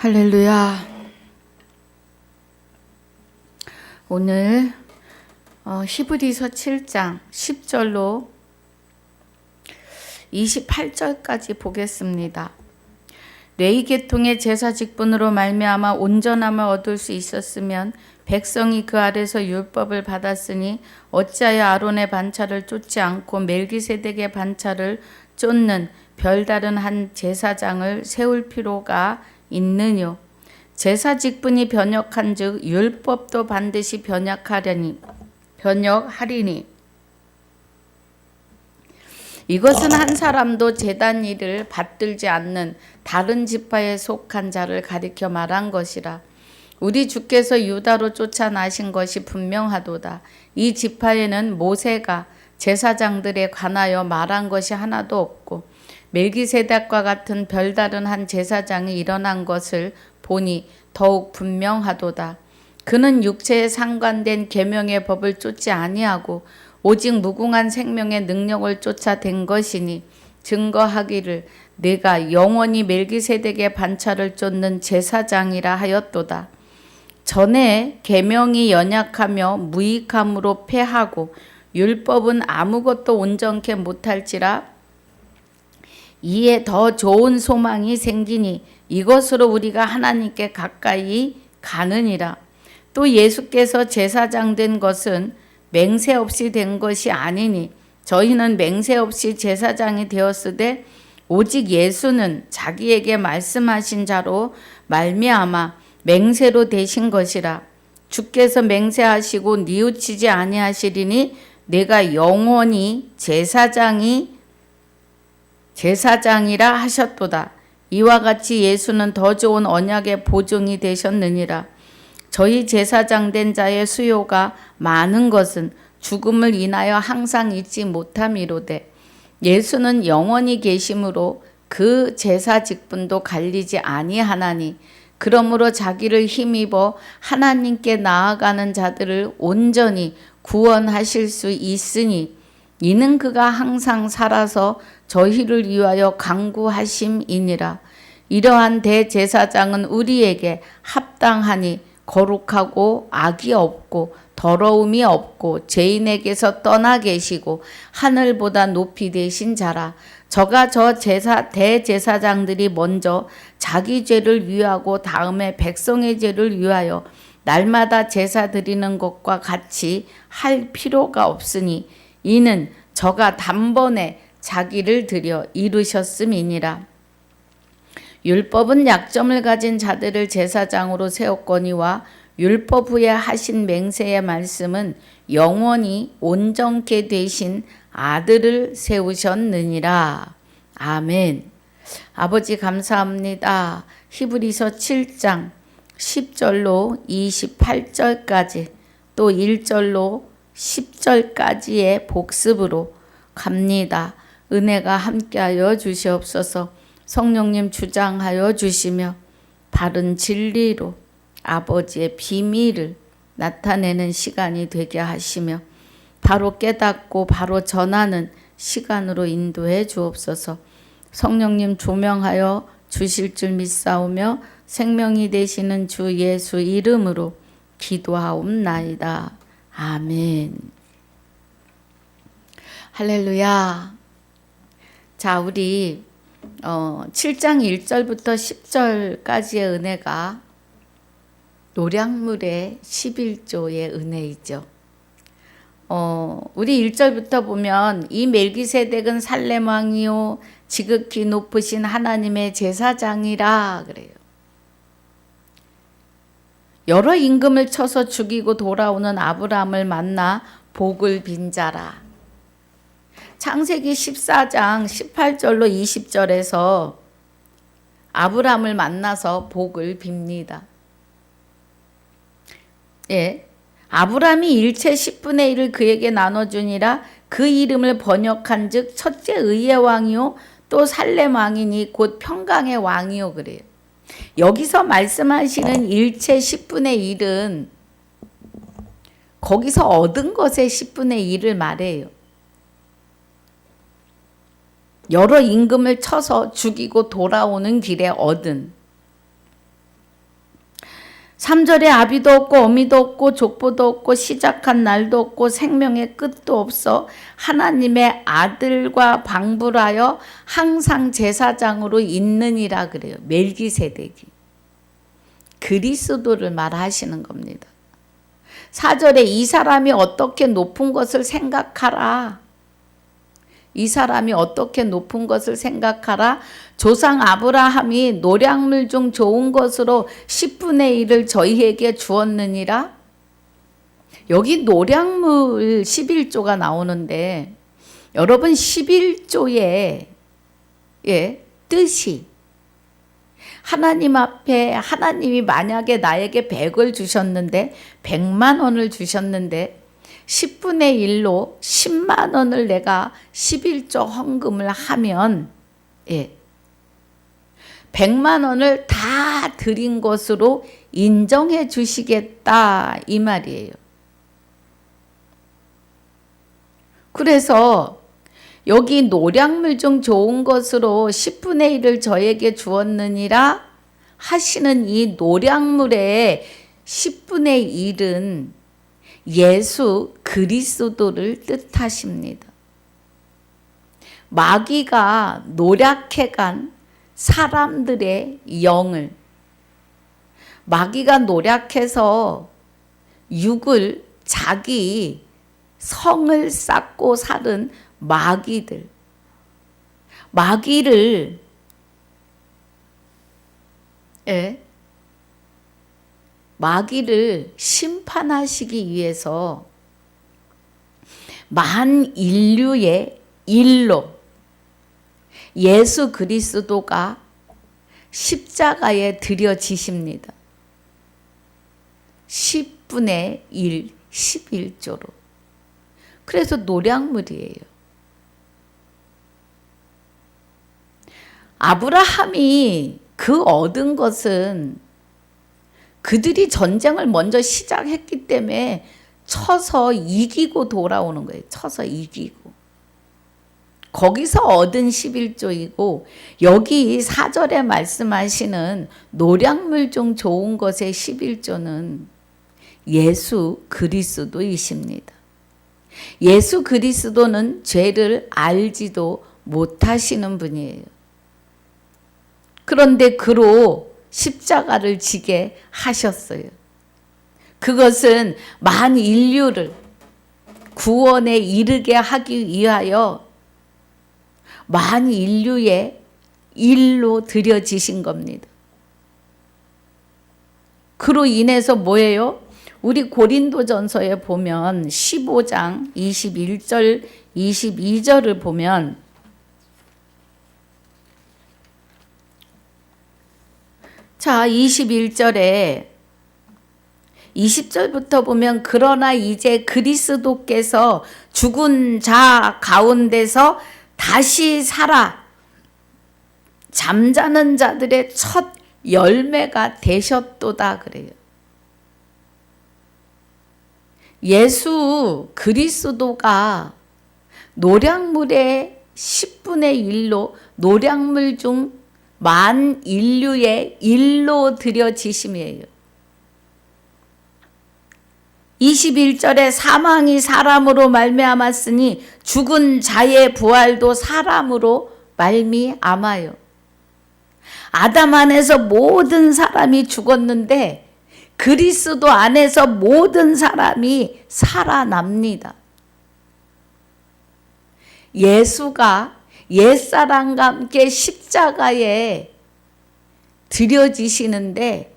할렐루야. 오늘 히브리서 7장 10절로 28절까지 보겠습니다. 레위 계통의 제사 직분으로 말미암아 온전함을 얻을 수 있었으면 백성이 그 아래서 율법을 받았으니 어찌하여 아론의 반차를 쫓지 않고 멜기세덱의 반차를 쫓는 별다른 한 제사장을 세울 필요가 있느뇨. 제사 직분이 변역한즉 율법도 반드시 변역하리니 이것은 한 사람도 제단 일을 받들지 않는 다른 지파에 속한 자를 가리켜 말한 것이라. 우리 주께서 유다로 쫓아나신 것이 분명하도다. 이 지파에는 모세가 제사장들에 관하여 말한 것이 하나도 없고 멜기세덱과 같은 별다른 한 제사장이 일어난 것을 보니 더욱 분명하도다. 그는 육체에 상관된 계명의 법을 쫓지 아니하고 오직 무궁한 생명의 능력을 쫓아댄 것이니 증거하기를 내가 영원히 멜기세덱의 반차를 쫓는 제사장이라 하였도다. 전에 계명이 연약하며 무익함으로 패하고 율법은 아무것도 온전케 못할지라 이에 더 좋은 소망이 생기니 이것으로 우리가 하나님께 가까이 가느니라. 또 예수께서 제사장 된 것은 맹세 없이 된 것이 아니니 저희는 맹세 없이 제사장이 되었으되 오직 예수는 자기에게 말씀하신 자로 말미암아 맹세로 되신 것이라. 주께서 맹세하시고 뉘우치지 아니하시리니 내가 영원히 제사장이라 하셨도다. 이와 같이 예수는 더 좋은 언약의 보증이 되셨느니라. 저희 제사장 된 자의 수요가 많은 것은 죽음을 인하여 항상 잊지 못함이로되 예수는 영원히 계심으로 그 제사 직분도 갈리지 아니하나니 그러므로 자기를 힘입어 하나님께 나아가는 자들을 온전히 구원하실 수 있으니 이는 그가 항상 살아서 저희를 위하여 간구하심이니라. 이러한 대제사장은 우리에게 합당하니 거룩하고 악이 없고 더러움이 없고 죄인에게서 떠나 계시고 하늘보다 높이 되신 자라. 저가 대제사장들이 먼저 자기 죄를 위하고 다음에 백성의 죄를 위하여 날마다 제사 드리는 것과 같이 할 필요가 없으니 이는 저가 단번에 자기를 드려 이루셨음이니라. 율법은 약점을 가진 자들을 제사장으로 세웠거니와 율법 후에 하신 맹세의 말씀은 영원히 온전케 되신 아들을 세우셨느니라. 아멘. 아버지 감사합니다. 히브리서 7장 10절로 28절까지 또 1절로 10절까지의 복습으로 갑니다. 은혜가 함께하여 주시옵소서. 성령님 주장하여 주시며 바른 진리로 아버지의 비밀을 나타내는 시간이 되게 하시며 바로 깨닫고 바로 전하는 시간으로 인도해 주옵소서. 성령님 조명하여 주실 줄 믿사오며 생명이 되시는 주 예수 이름으로 기도하옵나이다. 아멘. 할렐루야. 자, 우리 7장 1절부터 10절까지의 은혜가 노량물의 11조의 은혜이죠. 우리 1절부터 보면 이 멜기세덱은 살렘 왕이요 지극히 높으신 하나님의 제사장이라 그래요. 여러 임금을 쳐서 죽이고 돌아오는 아브라함을 만나 복을 빈 자라. 창세기 14장 18절로 20절에서 아브라함을 만나서 복을 빕니다. 예, 아브라함이 일체 10분의 1을 그에게 나눠주니라. 그 이름을 번역한 즉 첫째 의의 왕이요 또 살렘 왕이니 곧 평강의 왕이요 그래요. 여기서 말씀하시는 일체 10분의 1은 거기서 얻은 것의 10분의 1을 말해요. 여러 임금을 쳐서 죽이고 돌아오는 길에 얻은 3절에 아비도 없고 어미도 없고 족보도 없고 시작한 날도 없고 생명의 끝도 없어 하나님의 아들과 방불하여 항상 제사장으로 있느니라 그래요. 멜기세덱이. 그리스도를 말하시는 겁니다. 4절에 이 사람이 어떻게 높은 것을 생각하라. 이 사람이 어떻게 높은 것을 생각하라. 조상 아브라함이 노량물 중 좋은 것으로 10분의 1을 저희에게 주었느니라. 여기 노량물 11조가 나오는데 여러분 11조의 뜻이 하나님 앞에 하나님이 만약에 나에게 100을 주셨는데 100만 원을 주셨는데 10분의 1로 10만 원을 내가 11조 헌금을 하면 100만 원을 다 드린 것으로 인정해 주시겠다 이 말이에요. 그래서 여기 노량물 중 좋은 것으로 10분의 1을 저에게 주었느니라 하시는 이 노량물의 10분의 1은 예수 그리스도를 뜻하십니다. 마귀가 노략해간 사람들의 영을, 마귀가 노략해서 육을 자기 성을 쌓고 사는 마귀들, 마귀를 심판하시기 위해서 만인류의 일로 예수 그리스도가 십자가에 드려지십니다. 10분의 1, 11조로. 그래서 노량물이에요. 아브라함이 그 얻은 것은 그들이 전쟁을 먼저 시작했기 때문에 쳐서 이기고 돌아오는 거예요. 쳐서 이기고. 거기서 얻은 11조이고 여기 4절에 말씀하시는 노량물 중 좋은 것의 11조는 예수 그리스도이십니다. 예수 그리스도는 죄를 알지도 못하시는 분이에요. 그런데 그로 십자가를 지게 하셨어요. 그것은 만인류를 구원에 이르게 하기 위하여 만인류의 일로 드려지신 겁니다. 그로 인해서 뭐예요? 우리 고린도전서에 보면 15장 21절 22절을 보면 자 21절에 20절부터 보면 그러나 이제 그리스도께서 죽은 자 가운데서 다시 살아 잠자는 자들의 첫 열매가 되셨도다 그래요. 예수 그리스도가 노량물의 10분의 1로 노량물 중 만인류의 일로 드려지심이에요. 21절에 사망이 사람으로 말미암았으니 죽은 자의 부활도 사람으로 말미암아요. 아담 안에서 모든 사람이 죽었는데 그리스도 안에서 모든 사람이 살아납니다. 예수가 옛사람과 함께 십자가에 드려지시는데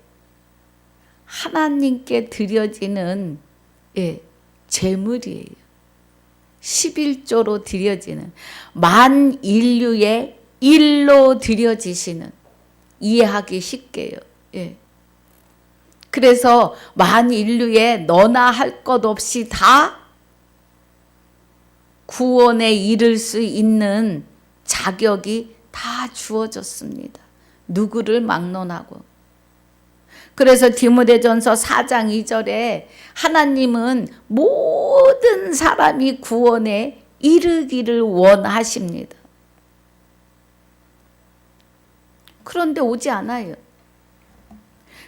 하나님께 드려지는 제물이에요. 11조로 드려지는 만인류의 일로 드려지시는 이해하기 쉽게요. 그래서 만인류의 너나 할 것 없이 다 구원에 이를 수 있는 자격이 다 주어졌습니다. 누구를 막론하고. 그래서 디모데전서 4장 2절에 하나님은 모든 사람이 구원에 이르기를 원하십니다. 그런데 오지 않아요.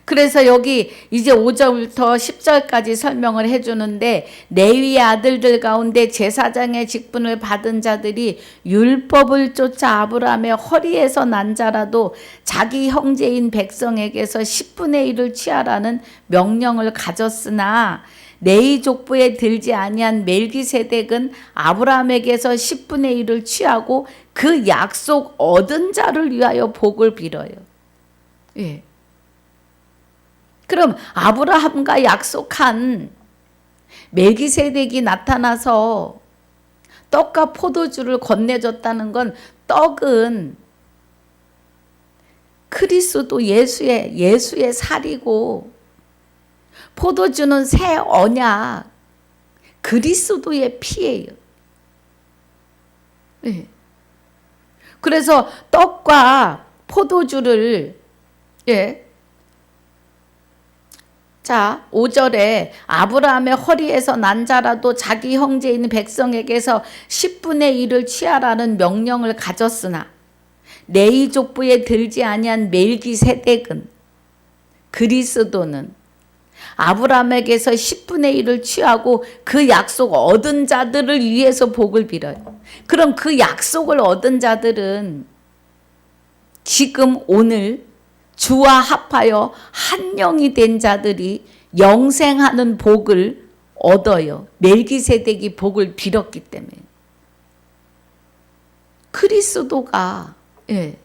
그래서 여기 이제 5절부터 10절까지 설명을 해주는데, 레위의 아들들 가운데 제사장의 직분을 받은 자들이 율법을 쫓아 아브라함의 허리에서 난 자라도 자기 형제인 백성에게서 10분의 1을 취하라는 명령을 가졌으나, 레위 족보에 들지 아니한 멜기세덱은 아브라함에게서 10분의 1을 취하고 그 약속 얻은 자를 위하여 복을 빌어요. 예. 그럼 아브라함과 약속한 멜기세덱이 나타나서 떡과 포도주를 건네줬다는 건, 떡은 그리스도 예수의 살이고, 포도주는 새 언약 그리스도의 피예요. 네. 그래서 떡과 포도주를, 예. 자, 5절에 아브라함의 허리에서 난 자라도 자기 형제인 백성에게서 10분의 1을 취하라는 명령을 가졌으나, 레위 족보에 들지 아니한 멜기세덱은, 그리스도는 아브라함에게서 10분의 1을 취하고 그 약속 얻은 자들을 위해서 복을 빌어요. 그럼 그 약속을 얻은 자들은 지금 오늘 주와 합하여 한 영이 된 자들이 영생하는 복을 얻어요. 멜기세덱이 복을 빌었기 때문에. 그리스도가, 예.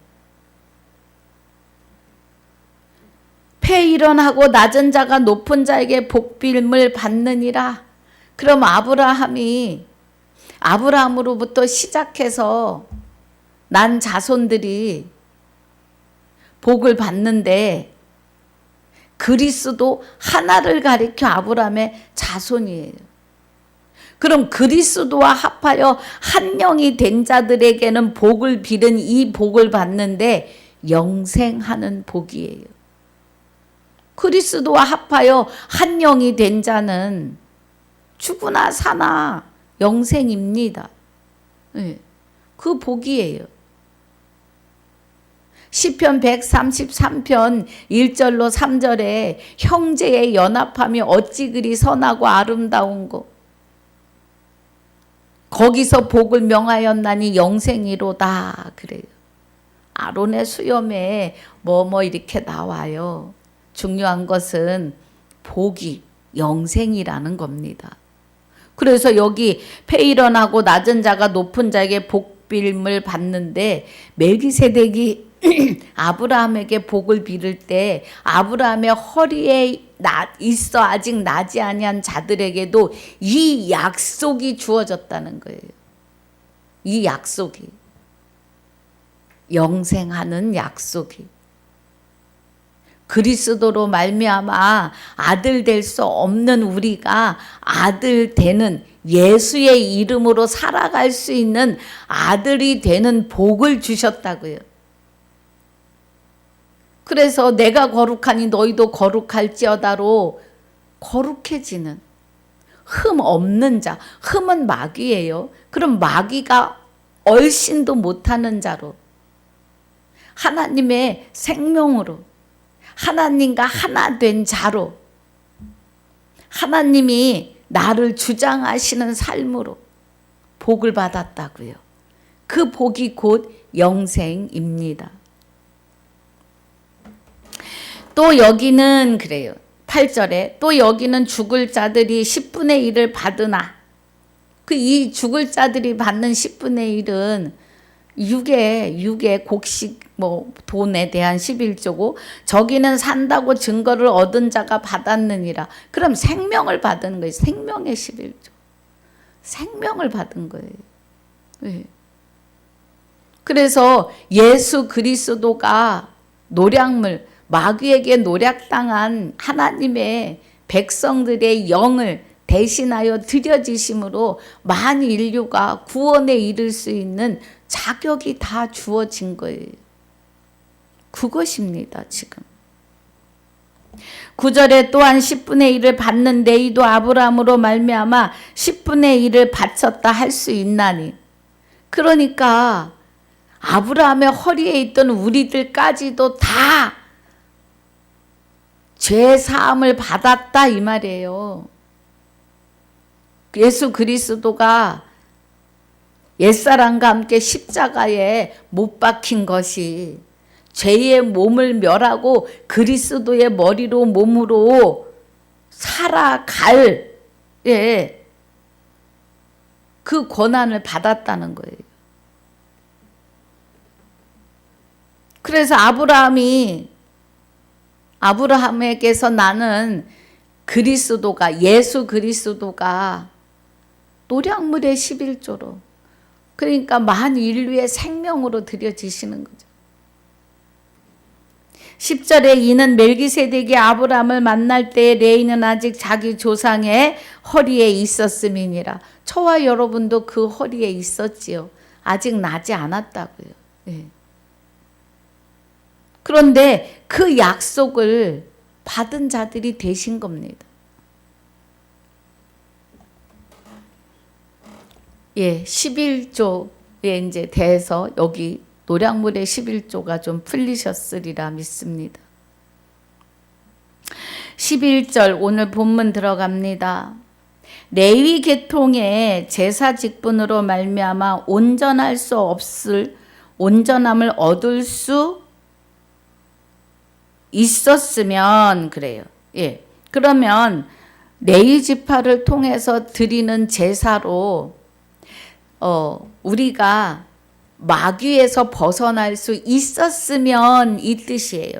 폐일원하고 낮은 자가 높은 자에게 복빌을 받느니라. 그럼 아브라함으로부터 시작해서 난 자손들이 복을 받는데, 그리스도 하나를 가리켜 아브라함의 자손이에요. 그럼 그리스도와 합하여 한 영이 된 자들에게는 복을 빌은 이 복을 받는데 영생하는 복이에요. 그리스도와 합하여 한 영이 된 자는 죽으나 사나 영생입니다. 네, 그 복이에요. 시편 133편 1절로 3절에 형제의 연합함이 어찌 그리 선하고 아름다운고, 거기서 복을 명하였나니 영생이로다 그래요. 아론의 수염에 이렇게 나와요. 중요한 것은 복이 영생이라는 겁니다. 그래서 여기 폐일원하고 낮은 자가 높은 자에게 복빌을 받는데, 멜기세덱이 아브라함에게 복을 빌을 때 아브라함의 허리에 있어 아직 나지 아니한 자들에게도 이 약속이 주어졌다는 거예요. 이 약속이, 영생하는 약속이. 그리스도로 말미암아 아들 될 수 없는 우리가 아들 되는, 예수의 이름으로 살아갈 수 있는 아들이 되는 복을 주셨다고요. 그래서 내가 거룩하니 너희도 거룩할지어다로 거룩해지는, 흠 없는 자, 흠은 마귀예요. 그럼 마귀가 얼씬도 못하는 자로, 하나님의 생명으로, 하나님과 하나 된 자로, 하나님이 나를 주장하시는 삶으로 복을 받았다고요. 그 복이 곧 영생입니다. 또 여기는 그래요. 8절에 또 여기는 죽을 자들이 10분의 1을 받으나, 이 죽을 자들이 받는 10분의 1은 육의 곡식 돈에 대한 11조고, 저기는 산다고 증거를 얻은 자가 받았느니라. 그럼 생명을 받은 거예요. 생명의 11조. 생명을 받은 거예요. 네. 그래서 예수 그리스도가 노략물, 마귀에게 노략당한 하나님의 백성들의 영을 대신하여 드려지심으로 만 인류가 구원에 이를 수 있는 자격이 다 주어진 거예요. 그것입니다, 지금. 9절에 또한 10분의 1을 받는 레위도 아브라함으로 말미암아 10분의 1을 바쳤다 할 수 있나니. 그러니까 아브라함의 허리에 있던 우리들까지도 다 죄 사함을 받았다 이 말이에요. 예수 그리스도가 옛사람과 함께 십자가에 못 박힌 것이 죄의 몸을 멸하고 그리스도의 머리로 몸으로 살아갈 그 권한을 받았다는 거예요. 그래서 아브라함에게서 나는 그리스도가, 예수 그리스도가 노량물의 11조로, 그러니까 만 인류의 생명으로 드려지시는 거죠. 10절에 이는 멜기세덱이 아브라함을 만날 때에 레이는 아직 자기 조상의 허리에 있었음이니라. 저와 여러분도 그 허리에 있었지요. 아직 나지 않았다고요. 네. 그런데 그 약속을 받은 자들이 되신 겁니다. 11조에 이제 대해서 여기 노량물의 11조가 좀 풀리셨으리라 믿습니다. 11절 오늘 본문 들어갑니다. 레위 계통의 제사 직분으로 말미암아 온전할 수 없을 온전함을 얻을 수 있었으면 그래요. 그러면 레위 지파를 통해서 드리는 제사로 우리가 마귀에서 벗어날 수 있었으면 이 뜻이에요.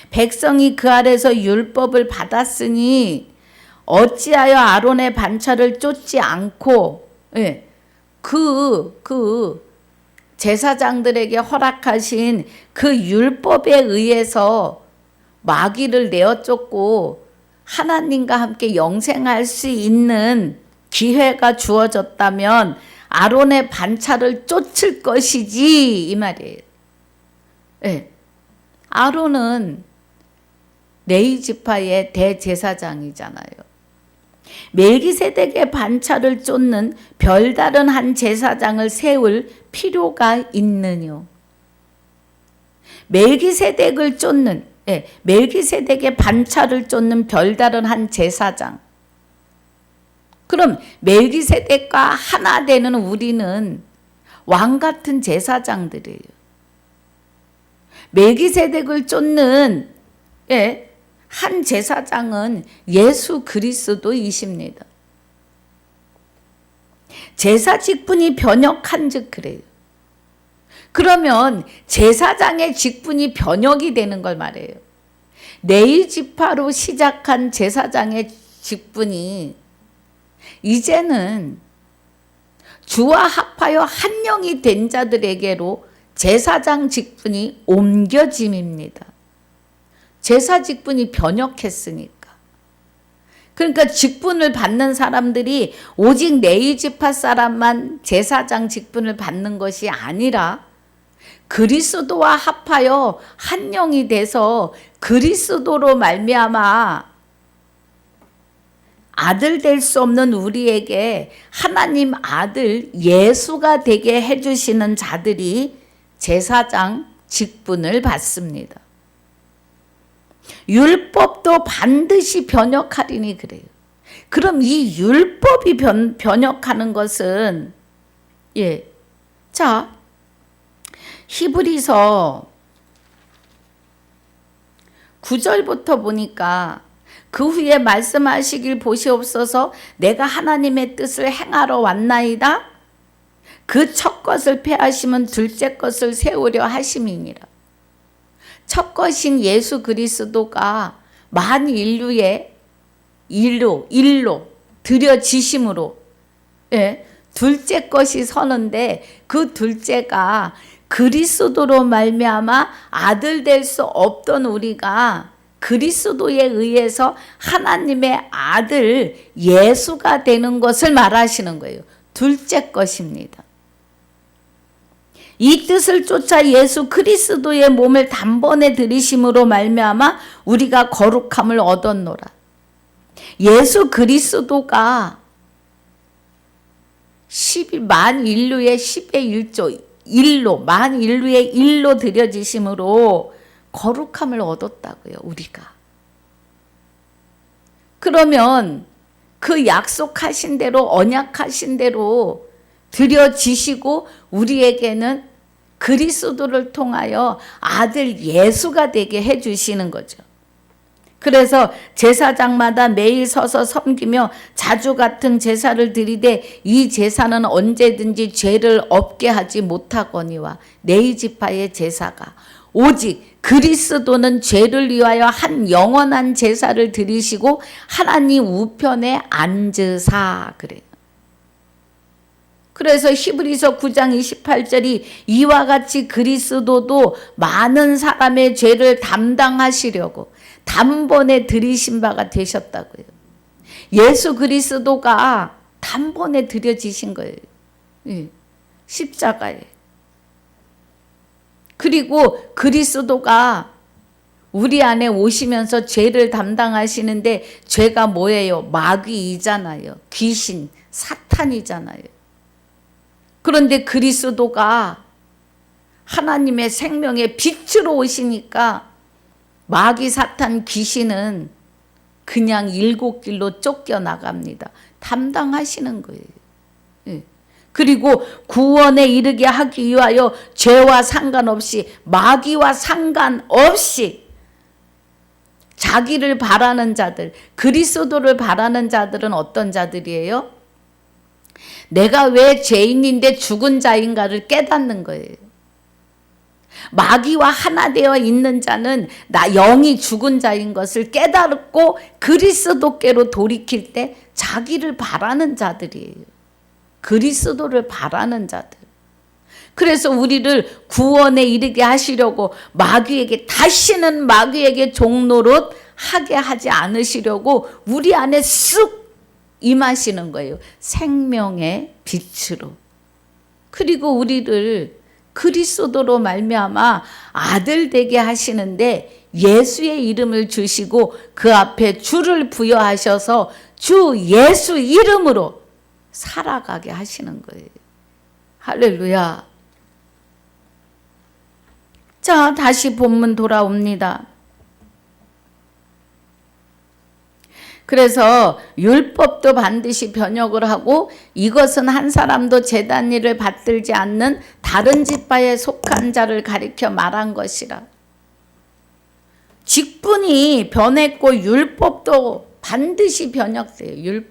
백성이 그 아래서 율법을 받았으니 어찌하여 아론의 반차를 쫓지 않고 그 제사장들에게 허락하신 그 율법에 의해서 마귀를 내어 쫓고 하나님과 함께 영생할 수 있는 기회가 주어졌다면 아론의 반차를 쫓을 것이지 이 말이에요. 아론은 레위 지파의 대제사장이잖아요. 멜기세덱의 반차를 쫓는 별다른 한 제사장을 세울 필요가 있느뇨. 멜기세덱을 쫓는 멜기세덱의 반차를 쫓는 별다른 한 제사장. 그럼 멜기세덱과 하나 되는 우리는 왕 같은 제사장들이에요. 멜기세덱을 쫓는 한 제사장은 예수 그리스도이십니다. 제사 직분이 변역한즉 그래요. 그러면 제사장의 직분이 변역이 되는 걸 말해요. 레위 지파로 시작한 제사장의 직분이 이제는 주와 합하여 한 영이 된 자들에게로 제사장 직분이 옮겨짐입니다. 제사 직분이 변역했으니까. 그러니까 직분을 받는 사람들이 오직 레위 지파 사람만 제사장 직분을 받는 것이 아니라 그리스도와 합하여 한 영이 돼서 그리스도로 말미암아 아들 될 수 없는 우리에게 하나님 아들 예수가 되게 해주시는 자들이 제사장 직분을 받습니다. 율법도 반드시 변역하리니 그래요. 그럼 이 율법이 변역하는 것은 자 히브리서 9절부터 보니까 그 후에 말씀하시길 보시옵소서 내가 하나님의 뜻을 행하러 왔나이다. 그 첫 것을 폐하시면 둘째 것을 세우려 하심이니라. 첫 것인 예수 그리스도가 만 인류의 일로 드려지심으로 둘째 것이 서는데 그 둘째가 그리스도로 말미암아 아들 될 수 없던 우리가 그리스도에 의해서 하나님의 아들 예수가 되는 것을 말하시는 거예요. 둘째 것입니다. 이 뜻을 쫓아 예수 그리스도의 몸을 단번에 들이심으로 말미암아 우리가 거룩함을 얻었노라. 예수 그리스도가 만 인류의 10의 1조 만 인류의 1로 드려지심으로 거룩함을 얻었다고요. 우리가 그러면 그 약속하신 대로 언약하신 대로 드려지시고 우리에게는 그리스도를 통하여 아들 예수가 되게 해주시는 거죠. 그래서 제사장마다 매일 서서 섬기며 자주 같은 제사를 드리되 이 제사는 언제든지 죄를 없게 하지 못하거니와 네 지파의 제사가 오직 그리스도는 죄를 위하여 한 영원한 제사를 드리시고 하나님 우편에 앉으사 그래요. 그래서 히브리서 9장 28절이 이와 같이 그리스도도 많은 사람의 죄를 담당하시려고 단번에 들이신 바가 되셨다고요. 예수 그리스도가 단번에 들여지신 거예요. 십자가에. 그리고 그리스도가 우리 안에 오시면서 죄를 담당하시는데 죄가 뭐예요? 마귀이잖아요. 귀신, 사탄이잖아요. 그런데 그리스도가 하나님의 생명의 빛으로 오시니까 마귀, 사탄, 귀신은 그냥 일곱 길로 쫓겨나갑니다. 담당하시는 거예요. 그리고 구원에 이르게 하기 위하여 죄와 상관없이 마귀와 상관없이 자기를 바라는 자들, 그리스도를 바라는 자들은 어떤 자들이에요? 내가 왜 죄인인데 죽은 자인가를 깨닫는 거예요. 마귀와 하나 되어 있는 자는 나 영이 죽은 자인 것을 깨닫고 그리스도께로 돌이킬 때 자기를 바라는 자들이에요. 그리스도를 바라는 자들. 그래서 우리를 구원에 이르게 하시려고 마귀에게 다시는 마귀에게 종노릇 하게 하지 않으시려고 우리 안에 쑥 임하시는 거예요. 생명의 빛으로. 그리고 우리를 그리스도로 말미암아 아들 되게 하시는데 예수의 이름을 주시고 그 앞에 주를 부여하셔서 주 예수 이름으로 살아가게 하시는 거예요. 할렐루야. 자, 다시 본문 돌아옵니다. 그래서 율법도 반드시 변역을 하고 이것은 한 사람도 제단 일을 받들지 않는 다른 지파에 속한 자를 가리켜 말한 것이라. 직분이 변했고 율법도 반드시 변역돼요.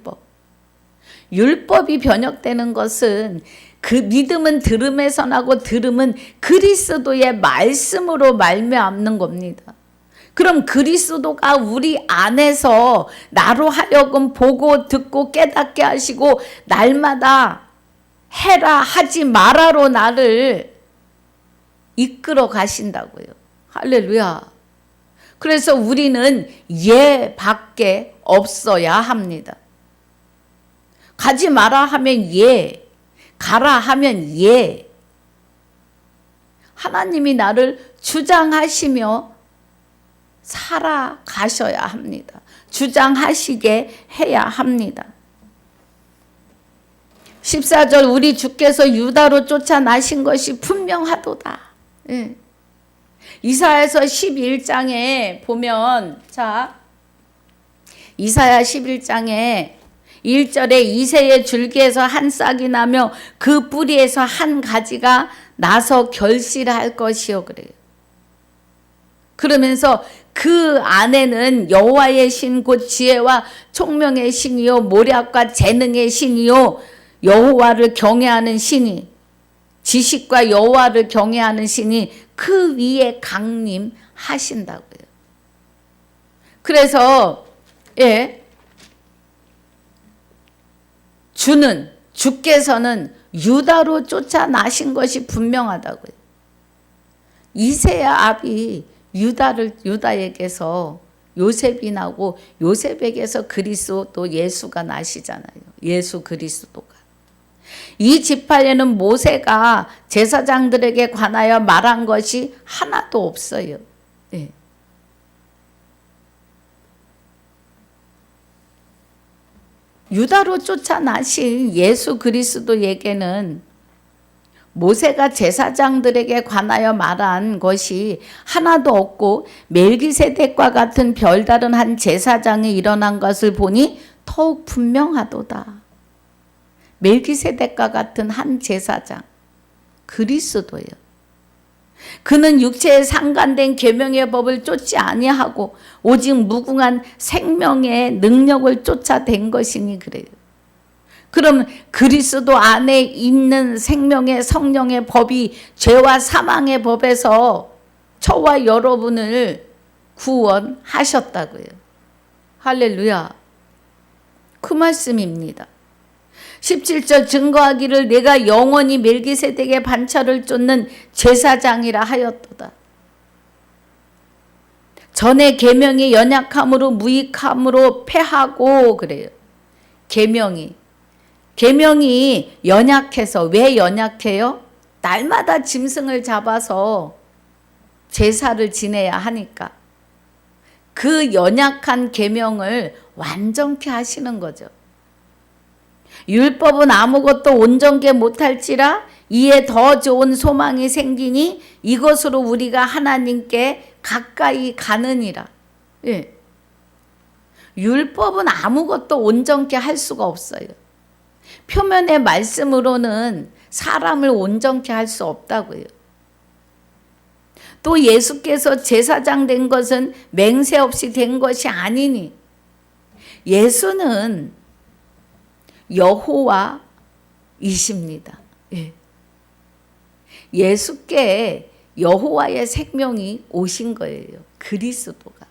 율법이 변역되는 것은 그 믿음은 들음에서 나고 들음은 그리스도의 말씀으로 말미암는 겁니다. 그럼 그리스도가 우리 안에서 나로 하여금 보고 듣고 깨닫게 하시고 날마다 해라 하지 마라로 나를 이끌어 가신다고요. 할렐루야. 그래서 우리는 예 밖에 없어야 합니다. 가지 마라 하면 예, 가라 하면 예. 하나님이 나를 주장하시며 살아가셔야 합니다. 주장하시게 해야 합니다. 14절 우리 주께서 유다로 쫓아나신 것이 분명하도다. 예. 이사야서 11장에 보면 자 이사야 11장에 1절에 이새의 줄기에서 한 싹이 나며 그 뿌리에서 한 가지가 나서 결실할 것이요 그래요. 그러면서 그 안에는 여호와의 신 곧 지혜와 총명의 신이요 모략과 재능의 신이요 여호와를 경외하는 신이 지식과 여호와를 경외하는 신이 그 위에 강림하신다고요. 그래서 주께서는 유다로 쫓아나신 것이 분명하다고요. 이새야 압이 유다에게서 요셉이 나고 요셉에게서 그리스도 예수가 나시잖아요. 예수 그리스도가. 이 지파에는 모세가 제사장들에게 관하여 말한 것이 하나도 없어요. 네. 유다로 쫓아나신 예수 그리스도에게는 모세가 제사장들에게 관하여 말한 것이 하나도 없고 멜기세덱과 같은 별다른 한 제사장이 일어난 것을 보니 더욱 분명하도다. 멜기세덱과 같은 한 제사장, 그리스도예요. 그는 육체에 상관된 계명의 법을 쫓지 아니하고 오직 무궁한 생명의 능력을 쫓아댄 것이니 그래요. 그럼 그리스도 안에 있는 생명의 성령의 법이 죄와 사망의 법에서 저와 여러분을 구원하셨다고요. 할렐루야. 그 말씀입니다. 17절 증거하기를 내가 영원히 멜기세덱의 반차를 쫓는 제사장이라 하였도다. 전에 계명이 연약함으로 무익함으로 패하고 그래요. 계명이 연약해서. 왜 연약해요? 날마다 짐승을 잡아서 제사를 지내야 하니까. 그 연약한 계명을 완전케 하시는 거죠. 율법은 아무것도 온전케 못할지라 이에 더 좋은 소망이 생기니 이것으로 우리가 하나님께 가까이 가느니라. 예. 율법은 아무것도 온전케 할 수가 없어요. 표면의 말씀으로는 사람을 온전케 할 수 없다고요. 또 예수께서 제사장 된 것은 맹세 없이 된 것이 아니니 예수는 여호와이십니다. 예. 예수께 여호와의 생명이 오신 거예요. 그리스도가.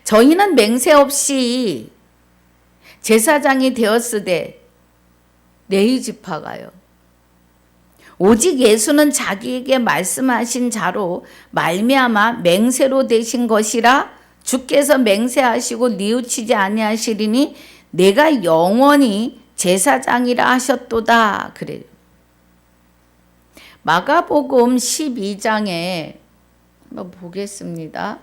저희는 맹세 없이 제사장이 되었으되 레위 지파가요. 오직 예수는 자기에게 말씀하신 자로 말미암아 맹세로 되신 것이라 주께서 맹세하시고 뉘우치지 아니하시리니 내가 영원히 제사장이라 하셨도다 그래요. 마가복음 12장에 한번 보겠습니다.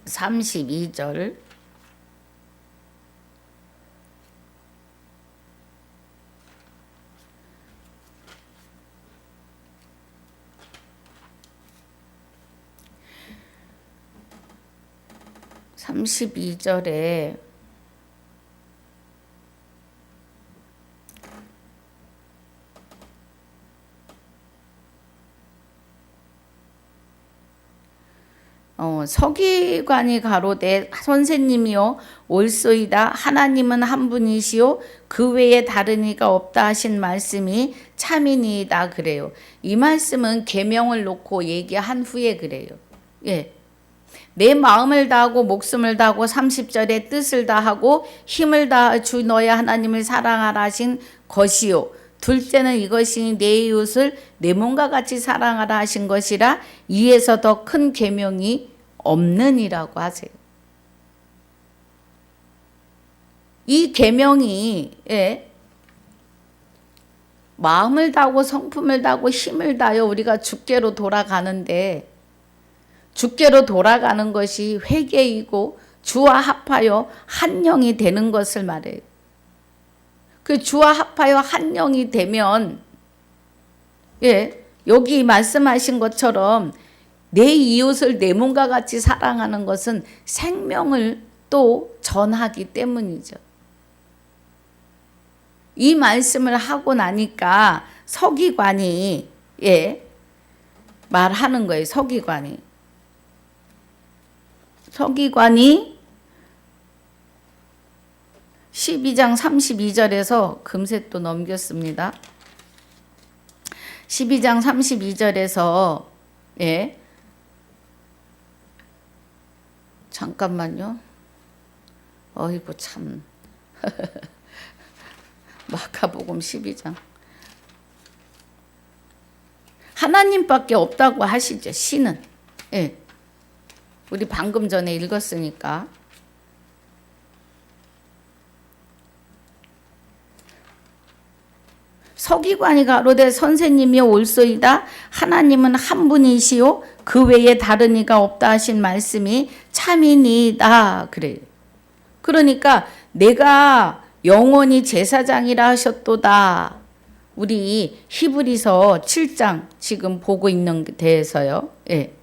32절 (32절에) 서기관이 가로되 선생님이요 옳소이다. 하나님은 한 분이시요 그 외에 다른 이가 없다 하신 말씀이 참이니이다 그래요. 이 말씀은 계명을 놓고 얘기한 후에 그래요. 예. 내 마음을 다하고 목숨을 다하고 30절에 뜻을 다하고 힘을 다하 주 너의 하나님을 사랑하라 하신 것이요. 둘째는 이것이니 내 이웃을 내 몸과 같이 사랑하라 하신 것이라 이에서 더 큰 계명이 없느니라고 하세요. 이 계명이 마음을 다하고 성품을 다하고 힘을 다하여 우리가 주께로 돌아가는데 주께로 돌아가는 것이 회개이고 주와 합하여 한 영이 되는 것을 말해요. 그 주와 합하여 한 영이 되면 여기 말씀하신 것처럼 내 이웃을 내 몸과 같이 사랑하는 것은 생명을 또 전하기 때문이죠. 이 말씀을 하고 나니까 서기관이 말하는 거예요. 서기관이 12장 32절에서 금세 또 넘겼습니다. 12장 32절에서 잠깐만요. 어이구 참 마가복음 12장 하나님밖에 없다고 하시죠. 신은 우리 방금 전에 읽었으니까 서기관이 가로되 선생님이 올소이다. 하나님은 한 분이시요 그 외에 다른 이가 없다 하신 말씀이 참이니이다. 그래요. 그러니까 내가 영원히 제사장이라 하셨도다. 우리 히브리서 7장 지금 보고 있는 데에서요. 예.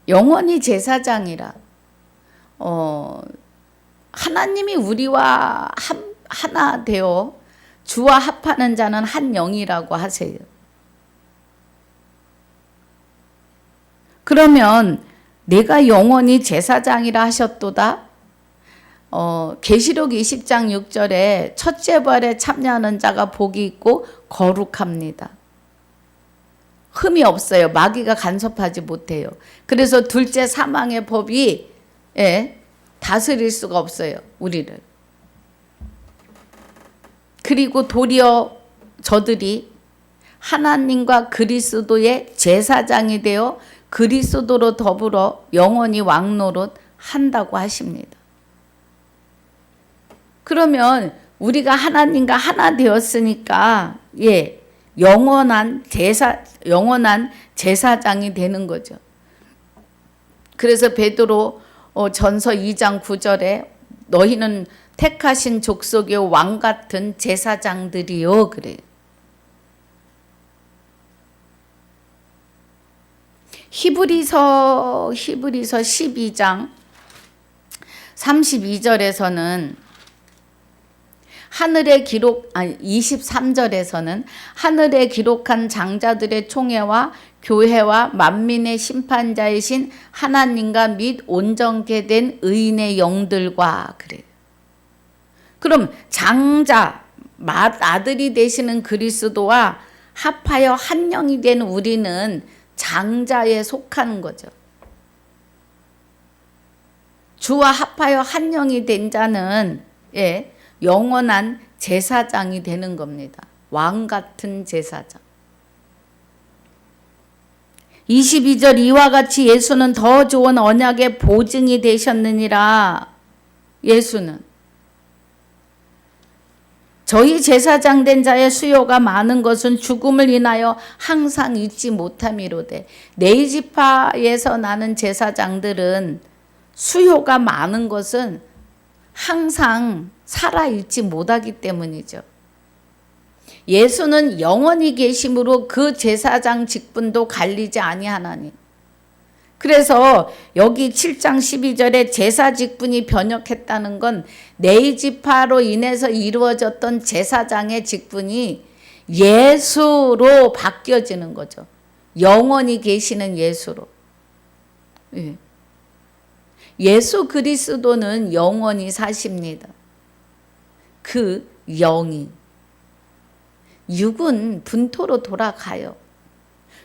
영원히 제사장이라. 하나님이 우리와 하나 되어 주와 합하는 자는 한 영이라고 하세요. 그러면 내가 영원히 제사장이라 하셨도다. 계시록 20장 6절에 첫째 부활에 참여하는 자가 복이 있고 거룩합니다. 흠이 없어요. 마귀가 간섭하지 못해요. 그래서 둘째 사망의 법이 다스릴 수가 없어요. 우리를. 그리고 도리어 저들이 하나님과 그리스도의 제사장이 되어 그리스도로 더불어 영원히 왕노릇 한다고 하십니다. 그러면 우리가 하나님과 하나 되었으니까 영원한 제사장이 되는 거죠. 그래서 베드로 전서 2장 9절에 너희는 택하신 족속의 왕 같은 제사장들이요 그래요. 히브리서 12장 32절에서는 23절에서는 하늘에 기록한 장자들의 총회와 교회와 만민의 심판자이신 하나님과 및 온전케 된 의인의 영들과 그래요. 그럼 장자, 맏아들이 되시는 그리스도와 합하여 한 영이 된 우리는 장자에 속하는 거죠. 주와 합하여 한 영이 된 자는 영원한 제사장이 되는 겁니다. 왕 같은 제사장. 22절 이와 같이 예수는 더 좋은 언약의 보증이 되셨느니라. 예수는 저희 제사장 된 자의 수요가 많은 것은 죽음을 인하여 항상 잊지 못함이로되 네이지파에서 나는 제사장들은 수요가 많은 것은 항상 살아 있지 못하기 때문이죠. 예수는 영원히 계심으로 그 제사장 직분도 갈리지 아니하나니. 그래서 여기 7장 12절에 제사 직분이 변혁했다는 건 네이지파로 인해서 이루어졌던 제사장의 직분이 예수로 바뀌어지는 거죠. 영원히 계시는 예수로. 예수 그리스도는 영원히 사십니다. 그 영이. 육은 분토로 돌아가요.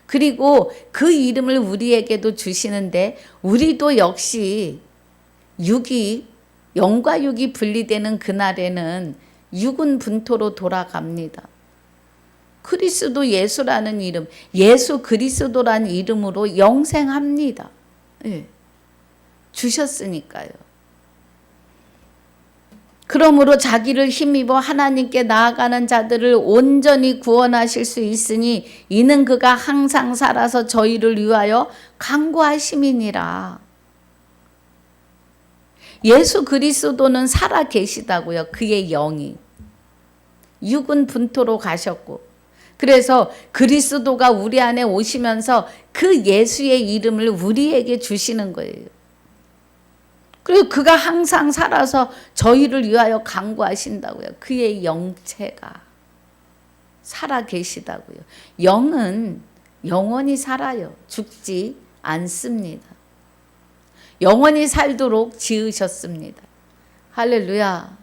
그리고 그 이름을 우리에게도 주시는데 우리도 역시 영과 육이 분리되는 그날에는 육은 분토로 돌아갑니다. 그리스도 예수라는 이름, 예수 그리스도라는 이름으로 영생합니다. 주셨으니까요. 그러므로 자기를 힘입어 하나님께 나아가는 자들을 온전히 구원하실 수 있으니 이는 그가 항상 살아서 저희를 위하여 간구하심이니라. 예수 그리스도는 살아 계시다고요. 그의 영이. 육은 분토로 가셨고 그래서 그리스도가 우리 안에 오시면서 그 예수의 이름을 우리에게 주시는 거예요. 그리고 그가 항상 살아서 저희를 위하여 간구하신다고요. 그의 영체가 살아 계시다고요. 영은 영원히 살아요. 죽지 않습니다. 영원히 살도록 지으셨습니다. 할렐루야.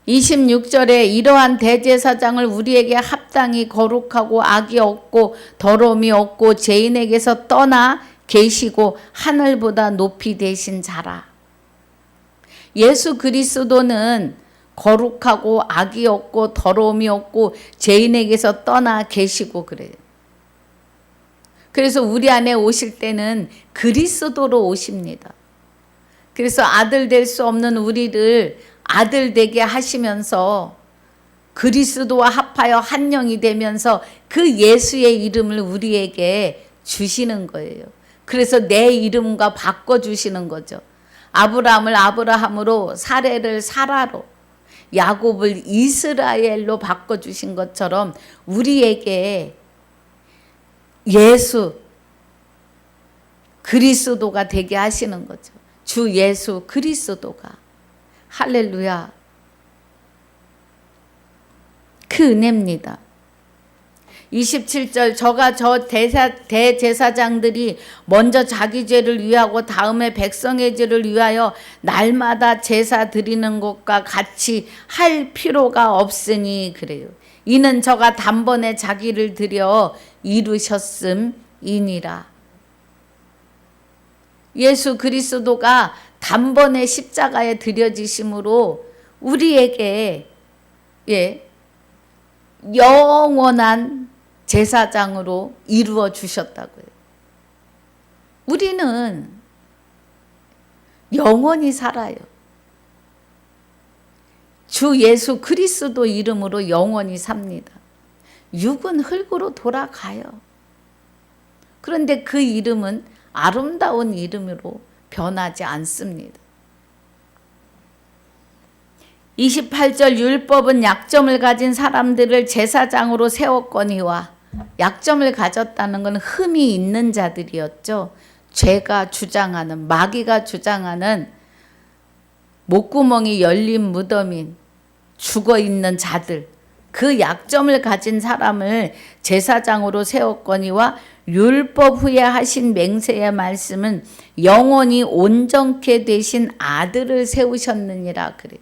26절에 이러한 대제사장을 우리에게 합당히 거룩하고 악이 없고 더러움이 없고 죄인에게서 떠나 계시고 하늘보다 높이 되신 자라. 예수 그리스도는 거룩하고 악이 없고 더러움이 없고 죄인에게서 떠나 계시고 그래요. 그래서 우리 안에 오실 때는 그리스도로 오십니다. 그래서 아들 될 수 없는 우리를 아들 되게 하시면서 그리스도와 합하여 한 영이 되면서 그 예수의 이름을 우리에게 주시는 거예요. 그래서 내 이름과 바꿔주시는 거죠. 아브라함을 아브라함으로, 사레를 사라로, 야곱을 이스라엘로 바꿔주신 것처럼 우리에게 예수 그리스도가 되게 하시는 거죠. 주 예수 그리스도가. 할렐루야. 그 은혜입니다. 27절 저가 저 대제사장들이 먼저 자기 죄를 위하고 다음에 백성의 죄를 위하여 날마다 제사 드리는 것과 같이 할 필요가 없으니 그래요. 이는 저가 단번에 자기를 드려 이루셨음이니라. 예수 그리스도가 단번에 십자가에 드려지심으로 우리에게 영원한 제사장으로 이루어 주셨다고요. 우리는 영원히 살아요. 주 예수 그리스도 이름으로 영원히 삽니다. 육은 흙으로 돌아가요. 그런데 그 이름은 아름다운 이름으로 변하지 않습니다. 28절 율법은 약점을 가진 사람들을 제사장으로 세웠거니와, 약점을 가졌다는 건 흠이 있는 자들이었죠. 죄가 주장하는, 마귀가 주장하는 목구멍이 열린 무덤인 죽어있는 자들, 그 약점을 가진 사람을 제사장으로 세웠거니와 율법 후에 하신 맹세의 말씀은 영원히 온전케 되신 아들을 세우셨느니라 그래요.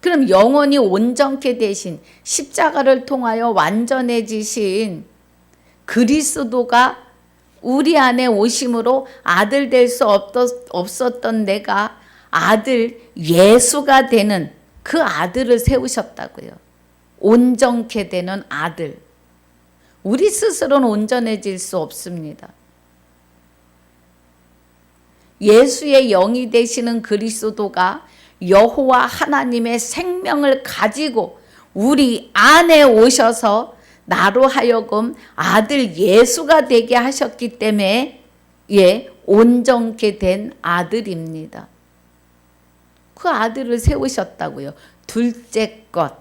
그럼 영원히 온전케 되신, 십자가를 통하여 완전해지신 그리스도가 우리 안에 오심으로 아들 될 수 없었던 내가 아들 예수가 되는 그 아들을 세우셨다고요. 온전케 되는 아들. 우리 스스로는 온전해질 수 없습니다. 예수의 영이 되시는 그리스도가 여호와 하나님의 생명을 가지고 우리 안에 오셔서 나로 하여금 아들 예수가 되게 하셨기 때문에 온전케 된 아들입니다. 그 아들을 세우셨다고요. 둘째 것,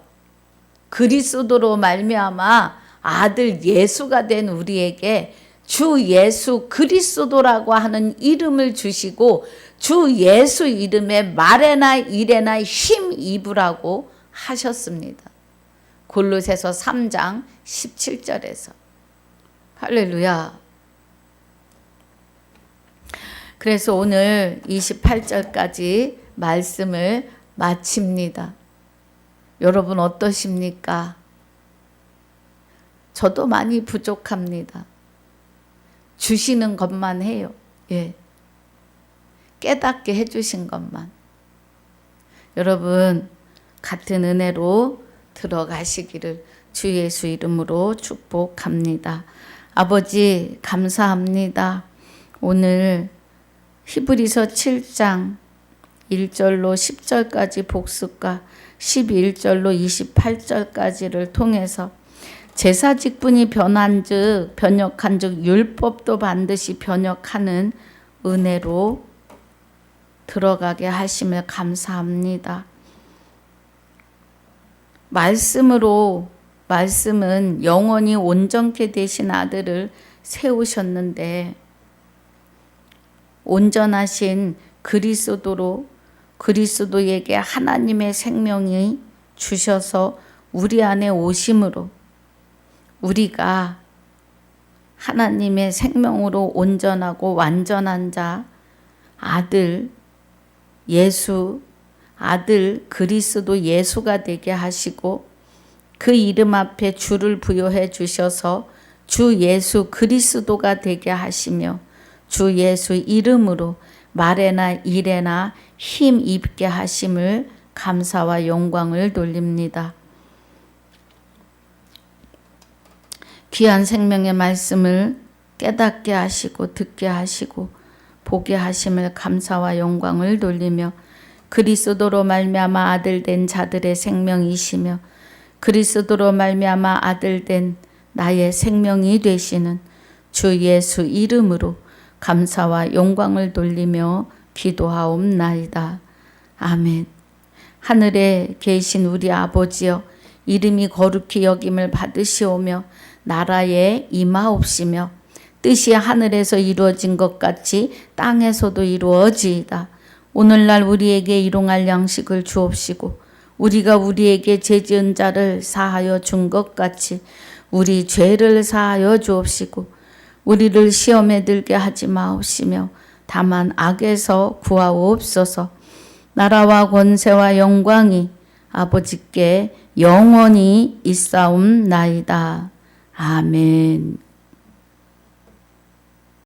그리스도로 말미암아 아들 예수가 된 우리에게 주 예수 그리스도라고 하는 이름을 주시고 주 예수 이름에 말에나 일에나 힘 입으라고 하셨습니다. 골로새서 3장 17절에서. 할렐루야. 그래서 오늘 28절까지 말씀을 마칩니다. 여러분 어떠십니까? 저도 많이 부족합니다. 주시는 것만 해요. 깨닫게 해주신 것만. 여러분 같은 은혜로 들어가시기를 주 예수 이름으로 축복합니다. 아버지 감사합니다. 오늘 히브리서 7장 1절로 10절까지 복습과 11절로 28절까지를 통해서 제사 직분이 변역한 즉 율법도 반드시 변역하는 은혜로 들어가게 하심을 감사합니다. 말씀은 영원히 온전케 되신 아들을 세우셨는데 온전하신 그리스도에게 하나님의 생명이 주셔서 우리 안에 오심으로 우리가 하나님의 생명으로 온전하고 완전한 자 아들 그리스도 예수가 되게 하시고 그 이름 앞에 주를 부여해 주셔서 주 예수 그리스도가 되게 하시며 주 예수 이름으로 말에나 일에나 힘 입게 하심을 감사와 영광을 돌립니다. 귀한 생명의 말씀을 깨닫게 하시고 듣게 하시고 보게 하심을 감사와 영광을 돌리며 그리스도로 말미암아 아들된 자들의 생명이시며 그리스도로 말미암아 아들된 나의 생명이 되시는 주 예수 이름으로 감사와 영광을 돌리며 기도하옵나이다. 아멘. 하늘에 계신 우리 아버지여, 이름이 거룩히 여김을 받으시오며 나라에 임하옵시며 뜻이 하늘에서 이루어진 것 같이 땅에서도 이루어지이다. 오늘날 우리에게 일용할 양식을 주옵시고 우리가 우리에게 죄 지은 자를 사하여 준 것 같이 우리 죄를 사하여 주옵시고 우리를 시험에 들게 하지 마옵시며 다만 악에서 구하옵소서. 나라와 권세와 영광이 아버지께 영원히 있사옵나이다. 아멘.